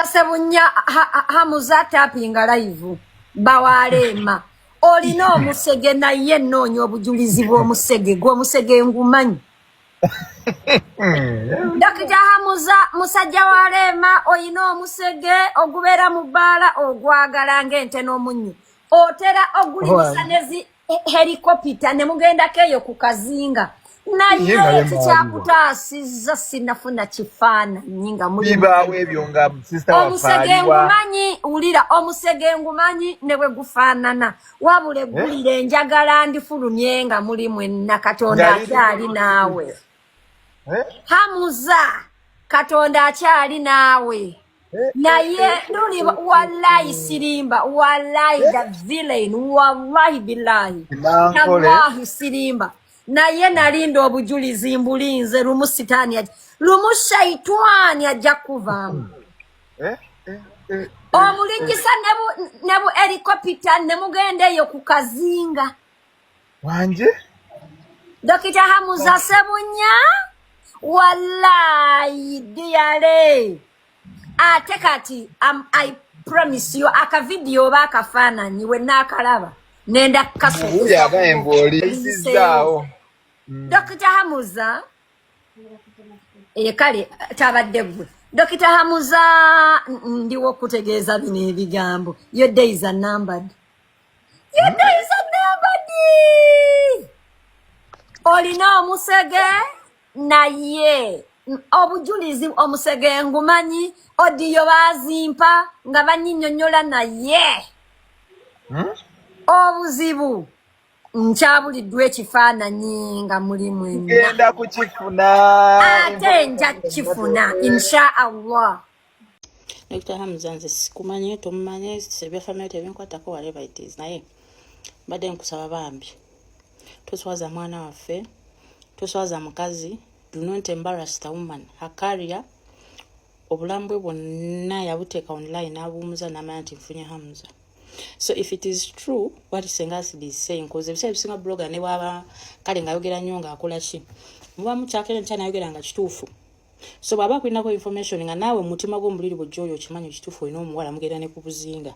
Dr. Sebunya Hamuza tapinga live bawalema olina omusege naye nnoonya obujulizi bw'omusege gw'omusege ngumanyi. Dr. Hamuza musajja walema oyina omusege ogubeera mu bbaala ogwagala ng'ente n'omunyu otera ogulimisa nezi helikopita ne mugendako eyo ku kazinga naye kikyakutaasizza sinafuna kifaananyi nga omusege ngumanyi wulira omusege ngumanyi ne bwe gufaanana wabula eggulira enjagala ndifulumye nga muli mwenna Katonda akyali naawe. Hamuza Katonda akyali naawe naye nuli wallahi sirimba wallahi the villain wallahi billahi wallahi sirimba naye nalinda obujulizi mbulinze lumu sitaani lumu shaitani ajja kuvaamu omulingisa nebu helikopita ne mugenda eyo ku kazinga wanje. Dr. Hamuza Sebunya wallahi diale ate kati I promise you aka video bakafaananyi we nakalaba nenda kasuuza Dr. Hamuza kale tabadde gwe Dr. Hamuza ndiwo kutegeeza bino ebigambo your days are numbered. Your days are numbered. Olina omusege naye obujulizi omusege ngumanyi odiyo bazimpa nga banyinyonyola naye obuzibu nkyabuliddwa ekifaananyi nga muli mwenna genda kukifuna ate nja kifuna insha Allah. Dr. Hamuza nze sikumanye tomumanye sebya family tebinkwatako whatever it is naye badde nkusaba bambi toswaza mwana waffe toswaza mukazi. Do not embarrass the woman. Her career obulambwe bwonna yabuteeka online n'abuumuza n'amanya nti nfunye Hamuza. So if it is true what Sengasidi is saying, because ebiseera ebisinga blogger ne bwaba kale ng'ayogera nnyo ng'akola ki muba mukyakera nti anayogera nga kituufu. So bw'aba akulinako information nga naawe mutima gw'omuliri bw'ojja okimanyi ekituufu olina omuwala mugenda ne ku buzinga.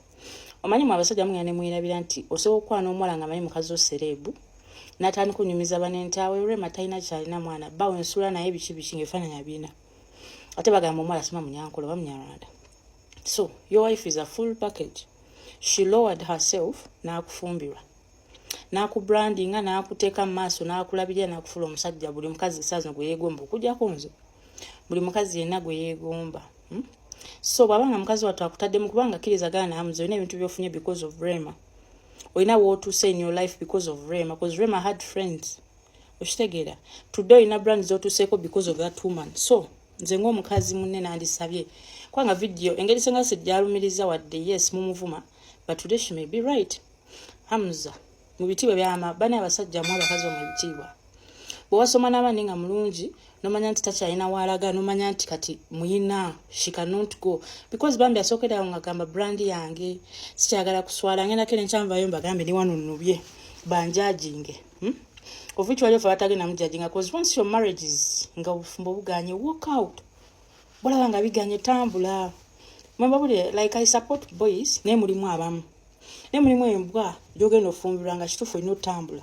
Omanyi mu abasajja mugenda ne mwirabira nti osobola okukwana n'omuwala ng'amanyi mukazi wo serebu n'atandika kunyumiza banentaawe Rema talina kyalina mwana bawe ensula naye biki ng'efaananya bina ate bagamba omuwala sima munyankolo oba munyarwanda. So your wife is a full package. She lowered herself n'akufumbirwa n'akubrandinga n'akuteeka mu maaso n'akulabirira n'akufula omusajja buli mukazi saazi gwe yeegomba okujjako nze buli mukazi yenna gwe yeegomba. So bw'abanga mukazi wattu akutaddemu kubanga kkiriza gana na Hamuza olina ebintu by'ofunye because of Rema. Olina w'otuuse in your life because of Rema, because Rema had friends. Okitegeera today olina brand z'otuuseeko because of that woman. So nze ng'omukazi munne nandisabye kubanga video engeri Sengasi gyalumiriza wadde yes mumuvuma but today she may be right. Hamuza mu bitiibwa byama bana abasajja mu abakazi mu bitiibwa bw'owasoma n'abaani nga mulungi nomanya nti takyalina waalaga nomanya nti kati muyina she cannot go because bambi asookerawo nga gamba brand yange sikyagala kuswala ngenda kene nkyanvayo mbagambe ni wano nnubye banjajinge of which wali ofa batagenda mujajinga because once your marriage is nga obufumbo buganye walk out bolaba nga biganye tambula mwembabulire like I support boys naye mulimu abamu naye mulimu embwa gyogenda ofumbirwa nga kituufu olina otambula.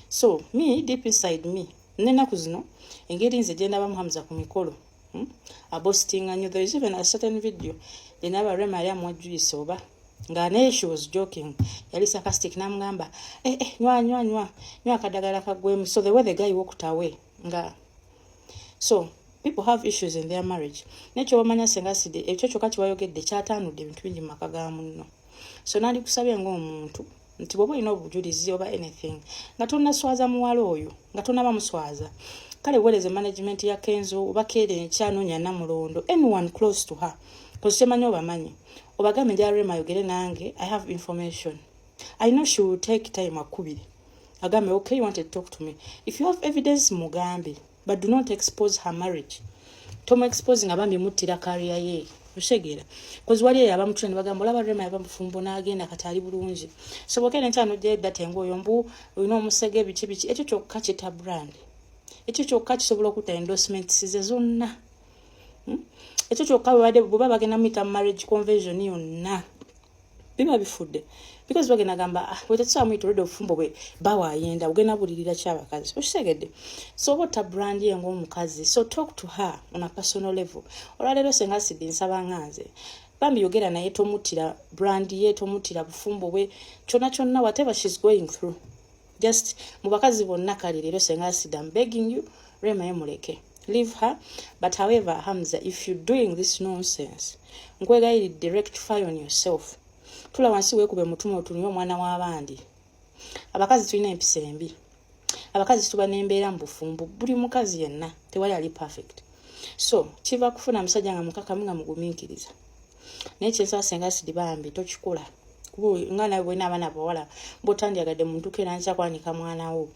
So me deep inside me n'ennaku zino engeri nze gye ndaba Hamuza ku mikolo abostinga nnyo. There is even a certain video gye ndaba Rema yali amuwajjuyise oba nga naye she was joking yali sarcastic n'amugamba nywa akadagala kagwemu. So the way the guy walked away nga so people have issues in their marriage. Nekyo bamanya Sengasidi ekyo kyokka kibayogedde kyataanudde ebintu bingi mu maka ga munno. So nandi kusabye ng'omuntu nti bw'oba olina obujulizi oba anything nga tonnaswaza muwala oyo nga tonnaba muswaza kale buweereze management ya Kenzo oba Kere nkyanoonya Namulondo anyone close to her because temanyi obamanyi obagambe nja Rema ayogere nange I have information. I know she will take time akubiri agambe okay you want to talk to me if you have evidence mugambe but do not expose her marriage. Tomu exposing abambi muttira career ye oshegera because wali abamutrend bagamba olaba Rema yabamufumbo n'agenda katali bulungi so bokene nkyano gye data engoyo mbu olina omusege biki ekyo kyokka kita brand ekyo kyokka kisobola okuta endorsement size zonna ekyo kyokka bwe baba bagenda muyita marriage convention yonna biba bifudde because bagenda gamba wetetsa muyita olwedde obufumbo bwe bawaayenda ugenda bulirira kyabakazi okitegedde so bota brand ye ng'omukazi so talk to her on a personal level olwaleero senga sidi nsaba nganze bambi yogera naye tomutira brand ye tomutira bufumbo bwe kyonna whatever she's going through just mu bakazi bonna kale leero senga sidi I'm begging you Rema yemuleke leave her but however Hamza if you're doing this nonsense nkwegayirira rectify on yourself tula wansi weekube mutumo otunyo omwana w'abandi abakazi tulina empisa embi abakazi tuba n'embeera mu bufumbo buli mukazi yenna tewali ali perfect so kiva kufuna musajja nga mukakamu nga mugumiikiriza naye kyensaba senga sidi bambi tokikola nga nawe bwena abaana bawala bw'otandyagadde mu ntuuka era nkyakwanika mwana wo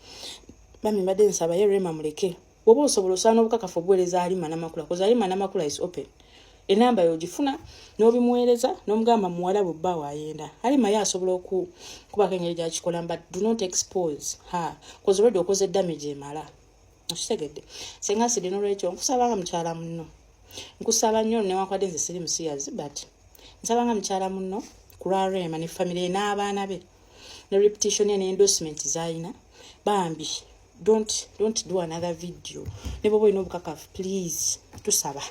bambi mbadde nsaba ye Rema muleke bw'oba osobola osaana obukakafu obuweereza Halima Namakula koza Halima Namakula is open enamba yogifuna n'obimuweereza n'omugamba muwala bwe bba waayenda Halima ye asobola okubako engeri gyakikola but do not expose her koza already okoze damage emala okitegedde senga sidi n'olwekyo nkusabanga mukyala munno nkusaba nnyo newankwadde nze siri musiyazi but nsabanga mukyala munno ku lwa Rema ne family n'abaana be ne repetition ne endorsement zayina bambi don't do another video ne bwoba olina obukakafu please tusaba